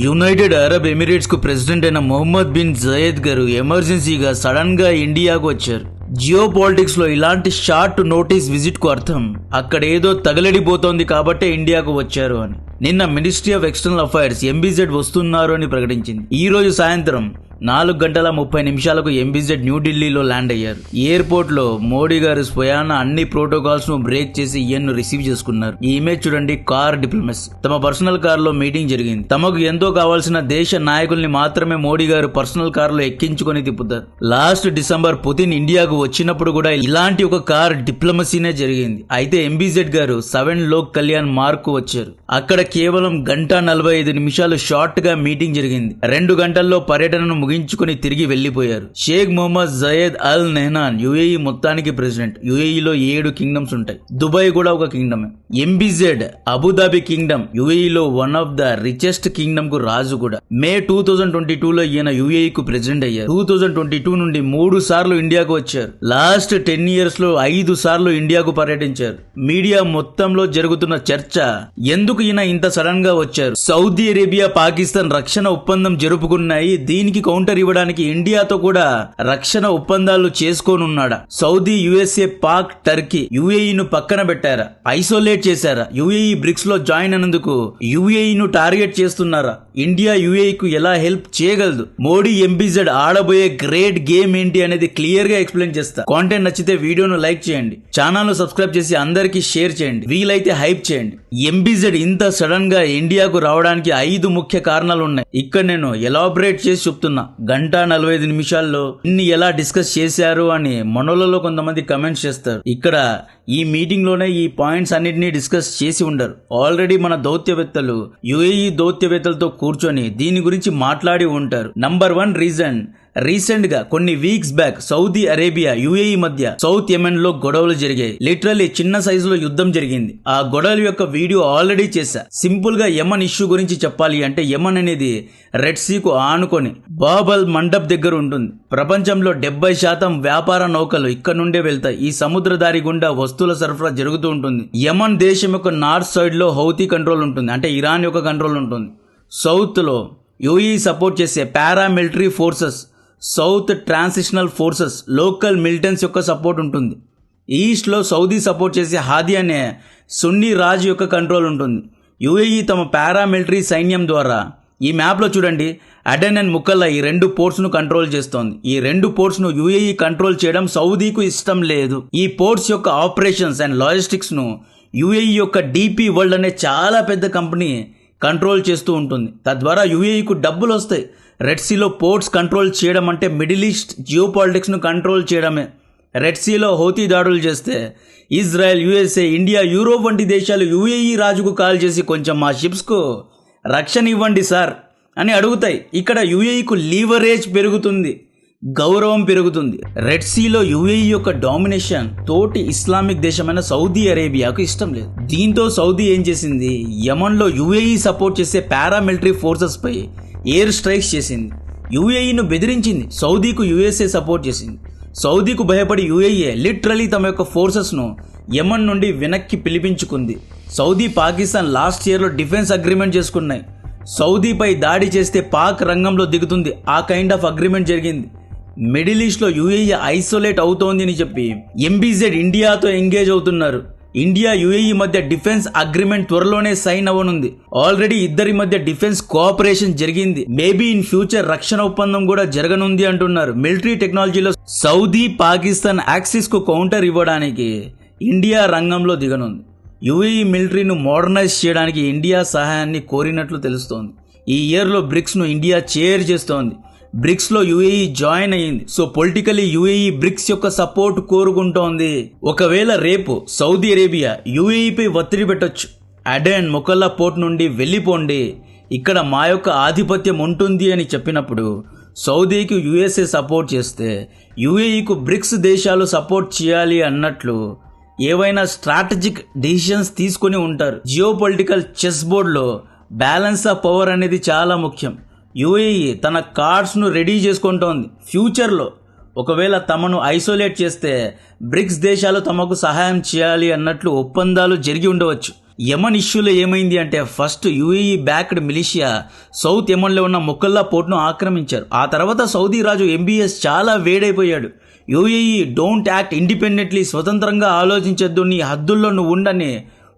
United Arab Emirates కు president అయిన Mohammed bin Zayd గారు ఎమర్జెన్సీగా సడన్ గా ఇండియాకు వచ్చారు. జియో పాలిటిక్స్ లో ఇలాంటి షార్ట్ నోటీస్ విజిట్ కు అర్థం అక్కడ ఏదో తగలడిపోతోంది కాబట్టే ఇండియాకు వచ్చారు అని. నిన్న మినిస్ట్రీ ఆఫ్ ఎక్స్టర్నల్ అఫైర్స్ ఎంబీజెడ్ వస్తున్నారు అని ప్రకటించింది. ఈ రోజు సాయంత్రం 4:30 ఎంబీజెడ్ న్యూఢిల్లీలో ల్యాండ్ అయ్యారు. ఎయిర్పోర్ట్ లో మోడీ గారు స్వయాన అన్ని ప్రోటోకాల్స్ ను బ్రేక్ చేసి ఈయన్ను రిసీవ్ చేసుకున్నారు. ఈ ఇమేజ్ చూడండి. Car diplomacy. తమ పర్సనల్ కార్ లో మీటింగ్ జరిగింది. తమకు ఎంతో కావాల్సిన దేశ నాయకుల్ని మాత్రమే మోడీ గారు పర్సనల్ కార్ లో ఎక్కించుకొని తిప్పుతారు. లాస్ట్ డిసెంబర్ పుతిన్ ఇండియాకు వచ్చినప్పుడు కూడా ఇలాంటి ఒక కార్ డిప్లొమసీనే జరిగింది. అయితే ఎంబీజెడ్ గారు 7 లోక్ కళ్యాణ్ మార్క్ వచ్చారు. అక్కడ కేవలం 1:45 షార్ట్ గా మీటింగ్ జరిగింది. 2 గంటల్లో పర్యటనను ముగించుకుని తిరిగి వెళ్లిపోయారు. Sheikh Mohammed Zayed Al Nahyan UAE మొత్తానికి ప్రెసిడెంట్. యుఏఈలో 7 కింగ్డమ్స్ ఉంటాయి. దుబాయ్ కూడా ఒక కింగ్డమే. ఎంబీజెడ్ అబుదాబి కింగ్డమ్ యుఏఈలో one of the richest kingdom కు రాజు కూడా. మే 2022లో ఈయన యుఏఈకు ప్రెసిడెంట్ అయ్యారు. 2022 నుండి 3 సార్లు ఇండియాకు వచ్చారు. లాస్ట్ 10 years లో 5 సార్లు ఇండియాకు పర్యటించారు. మీడియా మొత్తంలో జరుగుతున్న చర్చ ఎందుకు ఈయన ఇంత సడన్ గా వచ్చారు. సౌదీ అరేబియా పాకిస్తాన్ రక్షణ ఒప్పందం జరుపుకున్నాయి. దీనికి కౌంటర్ ఇవ్వడానికి ఇండియాతో కూడా రక్షణ ఒప్పందాలు చేసుకోనున్నాడా? సౌదీ, యుఎస్ఏ, పాక్, టర్కీ యుఏఈను పక్కన పెట్టారా? ఐసోలేట్ చేశారా? యుఏఈ బ్రిక్స్ లో జాయిన్ అయినందుకు యుఏఈను టార్గెట్ చేస్తున్నారా? ఇండియా యుఏఈకు ఎలా హెల్ప్ చేయగలదు? మోడీ ఎంబీజెడ్ ఆడబోయే గ్రేట్ గేమ్ ఏంటి అనేది క్లియర్ గా ఎక్స్ప్లెయిన్ చేస్తా. కాంటెంట్ నచ్చితే వీడియోను లైక్ చేయండి, ఛానల్ ను సబ్స్క్రైబ్ చేసి అందరికీ షేర్ చేయండి, వీలైతే హైప్ చేయండి. ఎంబీజెడ్ ఇంత సడన్ గా ఇండియాకు రావడానికి 5 ముఖ్య కారణాలు ఉన్నాయి. ఇక్కడ నేను ఎలాబరేట్ చేసి చెప్తున్నా. 1:45 ఇన్ని ఎలా డిస్కస్ చేశారు అని మనోళ్ళలో కొంతమంది కమెంట్స్ చేస్తారు. ఇక్కడ ఈ మీటింగ్ లోనే ఈ పాయింట్స్ అన్నిటినీ డిస్కస్ చేసి ఉండరు. ఆల్రెడీ మన దౌత్యవేత్తలు యుఏఈ దౌత్యవేత్తలతో కూర్చొని దీని గురించి మాట్లాడి ఉంటారు. నంబర్ 1 రీజన్, రీసెంట్ గా కొన్ని weeks back Saudi Arabia UAE మధ్య సౌత్ యెమెన్ లో గొడవలు జరిగాయి. లిటరల్లీ చిన్న సైజులో యుద్ధం జరిగింది. ఆ గొడవల యొక్క వీడియో ఆల్రెడీ చేశా. సింపుల్ గా యెమెన్ ఇష్యూ గురించి చెప్పాలి అంటే యెమెన్ అనేది రెడ్ సీకు ఆనుకొని బాబల్ మండప్ దగ్గర ఉంటుంది. ప్రపంచంలో 70% వ్యాపార నౌకలు ఇక్కడ నుండే వెళ్తాయి. ఈ సముద్రదారి గుండా వస్తువుల సరఫరా జరుగుతూ ఉంటుంది. యెమెన్ దేశం యొక్క నార్త్ సైడ్ లో హౌతీ కంట్రోల్ ఉంటుంది, అంటే ఇరాన్ యొక్క కంట్రోల్ ఉంటుంది. సౌత్ లో యుఏఈ సపోర్ట్ చేసే paramilitary forces, south transitional forces, local militants యొక్క సపోర్ట్ ఉంటుంది. ఈస్ట్ లో సౌదీ సపోర్ట్ చేసే హాదీ అనే సున్నీ రాజు యొక్క కంట్రోల్ ఉంటుంది. యుఏఈ తమ పారామిలిటరీ సైన్యం ద్వారా ఈ మ్యాప్ లో చూడండి, అడెన్ అండ్ ముకల్లా ఈ 2 పోర్ట్స్ ను కంట్రోల్ చేస్తోంది. ఈ 2 పోర్ట్స్ ను యుఏఈ కంట్రోల్ చేయడం సౌదీకు ఇష్టం లేదు. ఈ పోర్ట్స్ యొక్క ఆపరేషన్స్ అండ్ లాజిస్టిక్స్ ను యుఏఈ యొక్క డీపీ వరల్డ్ అనే చాలా పెద్ద కంపెనీ కంట్రోల్ చేస్తూ ఉంటుంది. తద్వారా యుఏఈకు డబ్బులు వస్తాయి. రెడ్ సీలో పోర్ట్స్ కంట్రోల్ చేయడం అంటే మిడిల్ ఈస్ట్ జియో పాలిటిక్స్ ను కంట్రోల్ చేయడమే. రెడ్ సీలో హౌతీ దాడులు చేస్తే ఇజ్రాయెల్, యుఎస్ఏ, ఇండియా, యూరోప్ వంటి దేశాలు యుఏఈ రాజుకు కాల్ చేసి కొంచెం మా షిప్స్ కు రక్షణ ఇవ్వండి సార్ అని అడుగుతాయి. ఇక్కడ యుఏఈకు లీవరేజ్ పెరుగుతుంది, గౌరవం పెరుగుతుంది. రెడ్ సీలో యుఏఈ యొక్క డామినేషన్ తోటి ఇస్లామిక్ దేశమైన సౌదీ అరేబియాకు ఇష్టం లేదు. దీంతో సౌదీ ఏం చేసింది, యెమెన్ లో యుఏఈ సపోర్ట్ చేసే పారామిలిటరీ ఫోర్సెస్ పై ఎయిర్ స్ట్రైక్స్ చేసింది. యుఏఈను బెదిరించింది. సౌదీకు యుఎస్ఏ సపోర్ట్ చేసింది. సౌదీకు భయపడి యుఏఈ లిటరలీ తమ యొక్క ఫోర్సెస్ ను యెమెన్ నుండి వెనక్కి పిలిపించుకుంది. సౌదీ, పాకిస్తాన్ లాస్ట్ ఇయర్ లో డిఫెన్స్ అగ్రిమెంట్ చేసుకున్నాయి. సౌదీపై దాడి చేస్తే పాక్ రంగంలో దిగుతుంది. ఆ కైండ్ ఆఫ్ అగ్రిమెంట్ జరిగింది. మిడిల్ ఈస్ట్ లో యుఏఈ ఐసోలేట్ అవుతోంది అని చెప్పి ఎంబీజెడ్ ఇండియాతో ఎంగేజ్ అవుతున్నారు. ఇండియా యుఏఈ మధ్య డిఫెన్స్ అగ్రిమెంట్ త్వరలోనే సైన్ అవ్వనుంది. ఆల్రెడీ ఇద్దరి మధ్య డిఫెన్స్ కోఆపరేషన్ జరిగింది. మేబీ ఇన్ ఫ్యూచర్ రక్షణ ఒప్పందం కూడా జరగనుంది అంటున్నారు. మిలిటరీ టెక్నాలజీలో సౌదీ, పాకిస్తాన్ యాక్సిస్ కు కౌంటర్ ఇవ్వడానికి ఇండియా రంగంలో దిగనుంది. యుఏఈ మిలిటరీను మోడర్నైజ్ చేయడానికి ఇండియా సహాయాన్ని కోరినట్లు తెలుస్తోంది. ఈ ఇయర్ లో బ్రిక్స్ ను ఇండియా చైర్ చేస్తోంది. బ్రిక్స్ లో యుఏఈ జాయిన్ అయ్యింది. సో పొలిటికలీ యుఏఈ బ్రిక్స్ యొక్క సపోర్ట్ కోరుకుంటోంది. ఒకవేళ రేపు సౌదీ అరేబియా యుఏఈపై ఒత్తిడి పెట్టొచ్చు. అడెన్, ముకల్లా పోర్ట్ నుండి వెళ్ళిపోండి, ఇక్కడ మా యొక్క ఆధిపత్యం ఉంటుంది అని చెప్పినప్పుడు సౌదీకి యుఎస్ఏ సపోర్ట్ చేస్తే యుఏఈకు బ్రిక్స్ దేశాలు సపోర్ట్ చేయాలి అన్నట్లు ఏవైనా స్ట్రాటజిక్ డిసిషన్స్ తీసుకుని ఉంటారు. జియో పొలిటికల్ చెస్ బోర్డ్ లో బ్యాలెన్స్ ఆఫ్ పవర్ అనేది చాలా ముఖ్యం. యుఏఈ తన కార్డ్స్ ను రెడీ చేసుకుంటోంది. ఫ్యూచర్ లో ఒకవేళ తమను ఐసోలేట్ చేస్తే బ్రిక్స్ దేశాలు తమకు సహాయం చేయాలి అన్నట్లు ఒప్పందాలు జరిగి ఉండవచ్చు. యమన్ ఇష్యూలో ఏమైంది అంటే first UAE backed militia south యమన్లో ఉన్న మొకల్లా పోర్ట్ను ఆక్రమించారు. ఆ తర్వాత సౌదీ రాజు ఎంబీఎస్ చాలా వేడైపోయాడు. యుఏఈ డోంట్ యాక్ట్ ఇండిపెండెంట్లీ, స్వతంత్రంగా ఆలోచించొద్దు, నీ హద్దుల్లో నువ్వు ఉండని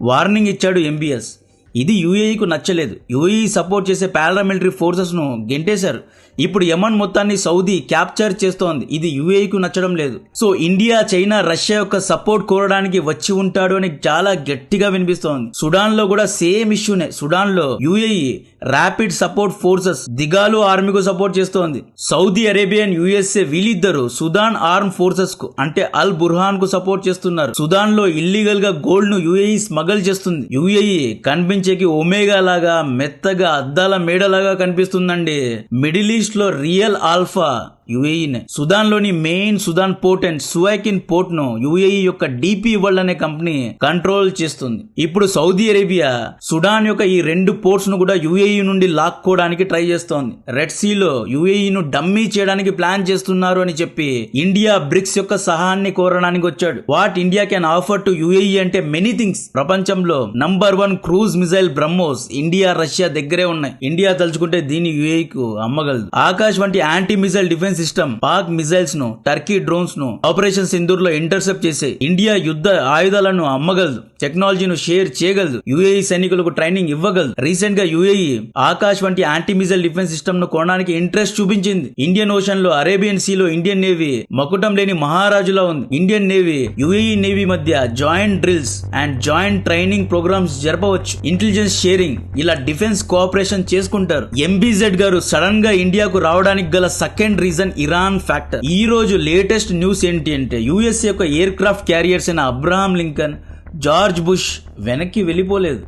వార్నింగ్ ఇచ్చాడు ఎంబీఎస్. ఇది యుఏఈకు నచ్చలేదు. యుఏఈ సపోర్ట్ చేసే పారామిలిటరీ ఫోర్సెస్ను గెంటేశారు. ఇప్పుడు యమన్ మొత్తాన్ని సౌదీ క్యాప్చర్ చేస్తోంది. ఇది యుఏఈకు నచ్చడం లేదు. సో ఇండియా, చైనా, రష్యా యొక్క సపోర్ట్ కోరడానికి వచ్చి ఉంటాడు అని చాలా గట్టిగా వినిపిస్తోంది. సుడాన్ లో కూడా సేమ్ ఇష్యూనే. సుడాన్ లో యుఏఈ ర్యాపిడ్ సపోర్ట్ ఫోర్సెస్ దిగాలు ఆర్మీకు సపోర్ట్ చేస్తోంది. సౌదీ అరేబియా అండ్ యుఎస్ఏ వీళ్ళిద్దరు సుడాన్ ఆర్మ్ ఫోర్సెస్ కు అంటే అల్ బుర్హాన్ కు సపోర్ట్ చేస్తున్నారు. సుడాన్ లో ఇల్లీగల్ గా గోల్డ్ ను యుఏఈ స్మగల్ చేస్తుంది. యుఏఈ కనిపించేకి ఒమేగా లాగా, మెత్తగా అద్దాల మేడలాగా కనిపిస్తుందండి. మిడిల్ ఈస్ట్ లో రియల్ ఆల్ఫా యుఏఈనే. సుదాన్ లోని main Sudan port and Suakin port ను యుఏఈ యొక్క డిపి వరల్డ్ అనే కంపెనీ కంట్రోల్ చేస్తుంది. ఇప్పుడు సౌదీ అరేబియా సుడాన్ యొక్క ఈ 2 పోర్ట్స్ ను కూడా యుఏఈ నుండి లాక్కోవడానికి ట్రై చేస్తోంది. రెడ్ సీలో యుఏఈ ను డమ్మీ చేయడానికి ప్లాన్ చేస్తున్నారు అని చెప్పి ఇండియా బ్రిక్స్ యొక్క సహాయాన్ని కోరడానికి వచ్చాడు. What India can offer to UAE అంటే మెనీ థింగ్స్. ప్రపంచంలో number 1 cruise missile BrahMos India, Russia దగ్గరే ఉన్నాయి. ఇండియా తలుచుకుంటే దీన్ని యుఏఈకు అమ్మగలదు. ఆకాశ్ వంటి anti missile defence system, Pak missiles ను, టర్కీ డ్రోన్స్ ను ఆపరేషన్ సింధూర్ లో ఇంటర్సెప్ట్ చేసే ఇండియా యుద్ధ ఆయుధాలను అమ్మగలదు. టెక్నాలజీను షేర్ చేయగలదు. యుఏఈ సైనికులకు ట్రైనింగ్ ఇవ్వగలదు. రీసెంట్ గా యుఏఈ ఆకాశ్ వంటి యాంటీ మిసైల్ డిఫెన్స్ సిస్టమ్ ను కొనడానికి ఇంట్రెస్ట్ చూపించింది. ఇండియన్ ఓషన్ లో, అరేబియన్ సీ లో ఇండియన్ నేవీ మకుటం లేని మహారాజులా ఉంది. ఇండియన్ నేవీ, యుఏఈ నేవీ మధ్య joint drills and joint training programmes జరపవచ్చు. ఇంటెలిజెన్స్ షేరింగ్, ఇలా డిఫెన్స్ కోఆపరేషన్ చేసుకుంటారు. ఎంబీజెడ్ గారు సడన్ గా ఇండియాకు రావడానికి గల సెకండ్ రీజన్ ఇరాన్ ఫ్యాక్టర్. ఈ రోజు లేటెస్ట్ న్యూస్ ఏంటి అంటే యుఎస్ఏ యొక్క ఎయిర్ క్రాఫ్ట్ క్యారియర్స్ అయిన అబ్రహాం లింకన్, జార్జ్ బుష్ వెనక్కి వెళ్ళిపోలేదు.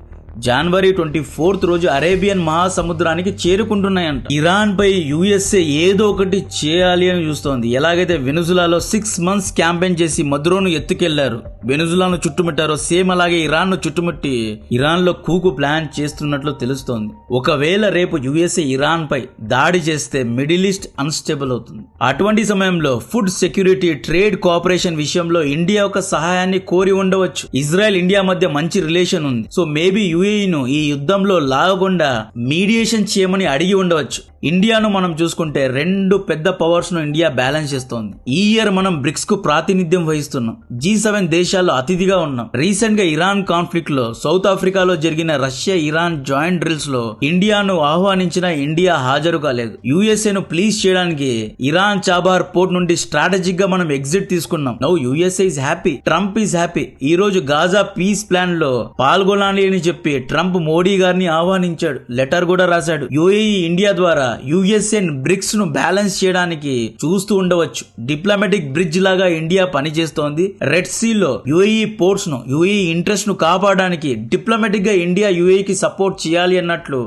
జనవరి 24 రోజు అరేబియన్ మహాసముద్రానికి చేరుకుంటున్నాయంట. ఇరాన్ పై యుఎస్ఏ ఏదో ఒకటి చేయాలి అని చూస్తోంది. ఎలాగైతే వెనుజులాలో 6 months క్యాంపెయిన్ చేసి మదురోను ఎత్తుకెళ్లారు, వెనుజులాను చుట్టుముట్టారో సేమ్ అలాగే ఇరాన్ ను చుట్టుముట్టి ఇరాన్ లో కూకు ప్లాన్ చేస్తున్నట్లు తెలుస్తోంది. ఒకవేళ రేపు యుఎస్ఏ ఇరాన్ పై దాడి చేస్తే మిడిల్ ఈస్ట్ అన్స్టేబుల్ అవుతుంది. అటువంటి సమయంలో ఫుడ్ సెక్యూరిటీ, ట్రేడ్ కోఆపరేషన్ విషయంలో ఇండియా యొక్క సహాయాన్ని కోరి ఉండవచ్చు. ఇజ్రాయెల్, ఇండియా మధ్య మంచి రిలేషన్ ఉంది. సో మేబీ యుఏఈను ఈ యుద్ధంలో లాగకుండా మీడియేషన్ చేయమని అడిగి ఉండవచ్చు. ఇండియాను మనం చూసుకుంటే 2 పెద్ద పవర్స్ ను ఇండియా బ్యాలెన్స్ చేస్తోంది. ఈ ఇయర్ మనం బ్రిక్స్ కు ప్రాతినిధ్యం వహిస్తున్నాం. G7 దేశాల్లో అతిథిగా ఉన్నాం. రీసెంట్ గా ఇరాన్ కాన్ఫ్లిక్ట్ లో సౌత్ ఆఫ్రికాలో జరిగిన రష్యా ఇరాన్ జాయింట్ డ్రిల్స్ లో ఇండియాను ఆహ్వానించిన ఇండియా హాజరు కాలేదు. యుఎస్ఏ ను ప్లీజ్ చేయడానికి ఇరాన్ చాబార్ పోర్ట్ నుండి స్ట్రాటజిక్ గా మనం ఎగ్జిట్ తీసుకున్నాం. Now USA is happy, Trump is happy. ఈ రోజు గాజా పీస్ ప్లాన్ లో పాల్గొనాలి అని చెప్పి ట్రంప్ మోడీ గారిని ఆహ్వానించాడు. లెటర్ కూడా రాశాడు. యుఏఈ ఇండియా ద్వారా యుఎస్ఏ బ్రిక్స్ ను బ్యాలెన్స్ చేయడానికి చూస్తూ ఉండవచ్చు. డిప్లొమాటిక్ బ్రిడ్జ్ లాగా ఇండియా పనిచేస్తోంది. రెడ్ సీ లో యుఏఈ పోర్ట్స్ ను, యుఏఈ ఇంట్రెస్ట్ ను కాపాడడానికి డిప్లొమాటిక్ గా ఇండియా యుఏఈకి సపోర్ట్ చేయాలి అన్నట్లు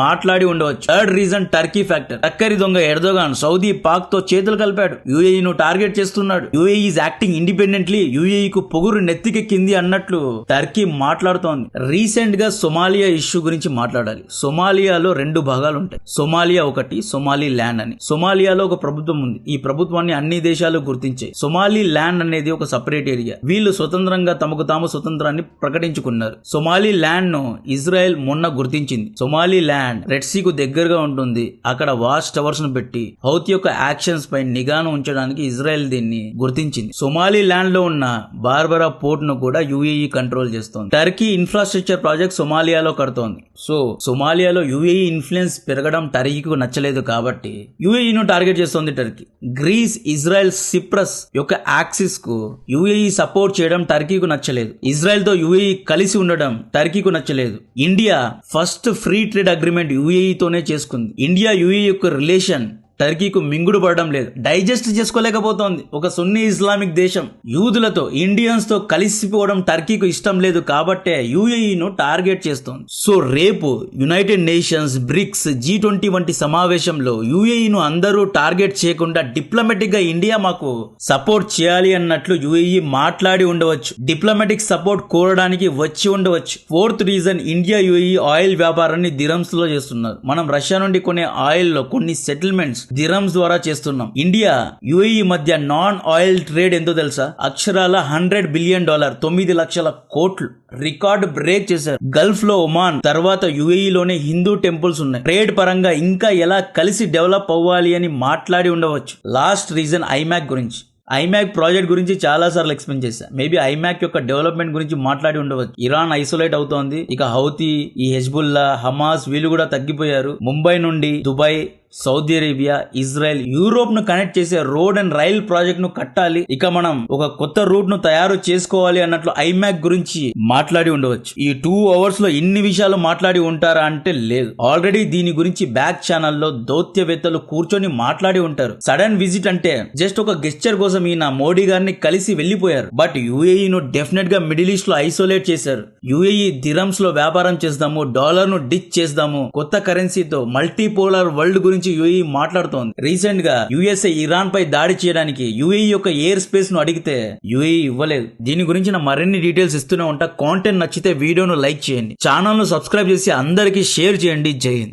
మాట్లాడి ఉండవచ్చు. Third reason Turkey factor. టక్కరి దొంగ ఎర్దోగాన్ సౌదీ, పాక్ తో చేతులు కలిపాడు. యుఏఈను టార్గెట్ చేస్తున్నాడు. యుఏఈ ఈజ్ యాక్టింగ్ ఇండిపెండెంట్లీ, యుఏఈకు పొగురు నెత్తికెక్కింది అన్నట్లు టర్కీ మాట్లాడుతోంది. రీసెంట్ గా సొమాలియా ఇష్యూ గురించి మాట్లాడాలి. సొమాలియాలో 2 భాగాలు ఉంటాయి. సొమాలియా ఒకటి, సొమాలి ల్యాండ్ అని. సొమాలియాలో ఒక ప్రభుత్వం ఉంది. ఈ ప్రభుత్వాన్ని అన్ని దేశాలు గుర్తించాయి. సొమాలి ల్యాండ్ అనేది ఒక సపరేట్ ఏరియా. వీళ్ళు స్వతంత్రంగా తమకు తాము స్వతంత్రాన్ని ప్రకటించుకున్నారు. సొమాలి ల్యాండ్ ను ఇజ్రాయెల్ మొన్న గుర్తించింది. సొమాలి ల్యాండ్ రెడ్ సీ కు దగ్గరగా ఉంటుంది. అక్కడ వాచ్ టవర్స్ ను పెట్టి హౌతీ యొక్క యాక్షన్స్ పై నిఘాను ఉంచడానికి ఇజ్రాయెల్ దీన్ని గుర్తించింది. సొమాలి ల్యాండ్ లో ఉన్న బార్బరా పోర్ట్ ను కూడా యుఏఈ కంట్రోల్ చేస్తోంది. టర్కీ ఇన్ఫ్రాస్ట్రక్చర్ ప్రాజెక్ట్ సొమాలియాలో కడుతోంది. సో సొమాలియాలో యుఏఈ ఇన్ఫ్లుయెన్స్ పెరగడం టర్కీకి నచ్చలేదు కాబట్టి యుఏఈను టార్గెట్ చేస్తోంది టర్కీ. గ్రీస్, ఇజ్రాయెల్, సిప్రస్ యొక్క యాక్సిస్ కు యుఏఈ సపోర్ట్ చేయడం టర్కీకు నచ్చలేదు. ఇజ్రాయెల్ తో యుఏఈ కలిసి ఉండడం టర్కీకు నచ్చలేదు. India first free trade agreement యుఏఈతోనే చేసుకుంది. ఇండియా యుఏఈ యొక్క రిలేషన్ టర్కీకు మింగుడు పడడం లేదు, డైజెస్ట్ చేసుకోలేకపోతోంది. ఒక సున్నీ ఇస్లామిక్ దేశం యూదులతో, ఇండియన్స్ తో కలిసిపోవడం టర్కీకు ఇష్టం లేదు కాబట్టే యుఏఈను టార్గెట్ చేస్తోంది. సో రేపు యునైటెడ్ నేషన్స్, బ్రిక్స్, G20 వంటి సమావేశంలో యుఏఈను అందరూ టార్గెట్ చేయకుండా డిప్లొమాటిక్ గా ఇండియా మాకు సపోర్ట్ చేయాలి అన్నట్లు యుఏఈ మాట్లాడి ఉండవచ్చు. డిప్లొమాటిక్ సపోర్ట్ కోరడానికి వచ్చి ఉండవచ్చు. 4th reason, India UAE oil వ్యాపారాన్ని దిరమ్స్ లో చేస్తున్నారు. మనం రష్యా నుండి కొనే ఆయిల్ లో కొన్ని సెటిల్మెంట్స్ దిరమ్స్ ద్వారా చేస్తున్నాం. ఇండియా యుఏఈ మధ్య నాన్ ఆయిల్ ట్రేడ్ ఎంతో తెలుసా? అక్షరాల $100 బిలియన్, 9 లక్షల కోట్లు రికార్డ్ బ్రేక్ చేశారు. గల్ఫ్ లో ఒమాన్ తర్వాత యుఏఈ లోనే హిందూ టెంపుల్స్ ఉన్నాయి. ట్రేడ్ పరంగా ఇంకా ఎలా కలిసి డెవలప్ అవ్వాలి అని మాట్లాడి ఉండవచ్చు. లాస్ట్ రీజన్ ఐమాక్ గురించి. ఐమాక్ ప్రాజెక్ట్ గురించి చాలా సార్లు ఎక్స్ప్లెయిన్ చేశా. మేబీ ఐమాక్ యొక్క డెవలప్మెంట్ గురించి మాట్లాడి ఉండవచ్చు. ఇరాన్ ఐసోలేట్ అవుతోంది. ఇక హౌతీ, ఈ హెజ్బుల్లా, హమాస్ వీళ్ళు కూడా తగ్గిపోయారు. ముంబై నుండి Dubai, Saudi Arabia, Israel, Europe ను కనెక్ట్ చేసే రోడ్ అండ్ రైల్ ప్రాజెక్ట్ ను కట్టాలి. ఇక మనం ఒక కొత్త రూట్ ను తయారు చేసుకోవాలి అన్నట్లు ఐమాక్ గురించి మాట్లాడి ఉండవచ్చు. ఈ 2 అవర్స్ లో ఇన్ని విషయాలు మాట్లాడి ఉంటారా అంటే లేదు. ఆల్రెడీ దీని గురించి బ్యాక్ ఛానల్లో దౌత్యవేత్తలు కూర్చొని మాట్లాడి ఉంటారు. సడన్ విజిట్ అంటే జస్ట్ ఒక గెస్చర్ కోసం ఈయన మోడీ గారిని కలిసి వెళ్లిపోయారు. బట్ యుఏఈ ను డెఫినెట్ గా మిడిల్ ఈస్ట్ లో ఐసోలేట్ చేశారు. యుఏఈ దిరమ్స్ లో వ్యాపారం చేద్దాము, డాలర్ ను డిచ్ చేద్దాము, కొత్త కరెన్సీతో మల్టీపోలార్ వరల్డ్ గురించి యుఏఈ మాట్లాడుతోంది. రీసెంట్ గా యుఎస్ఏ ఇరాన్ పై దాడి చేయడానికి యుఏఈ యొక్క ఎయిర్ స్పేస్ ను అడిగితే యుఏఈ ఇవ్వలేదు. దీని గురించి మరిన్ని డీటెయిల్స్ ఇస్తూనే ఉంటా. కాంటెంట్ నచ్చితే వీడియోను లైక్ చేయండి, ఛానల్ ను సబ్స్క్రైబ్ చేసి అందరికీ షేర్ చేయండి. జై హింద్.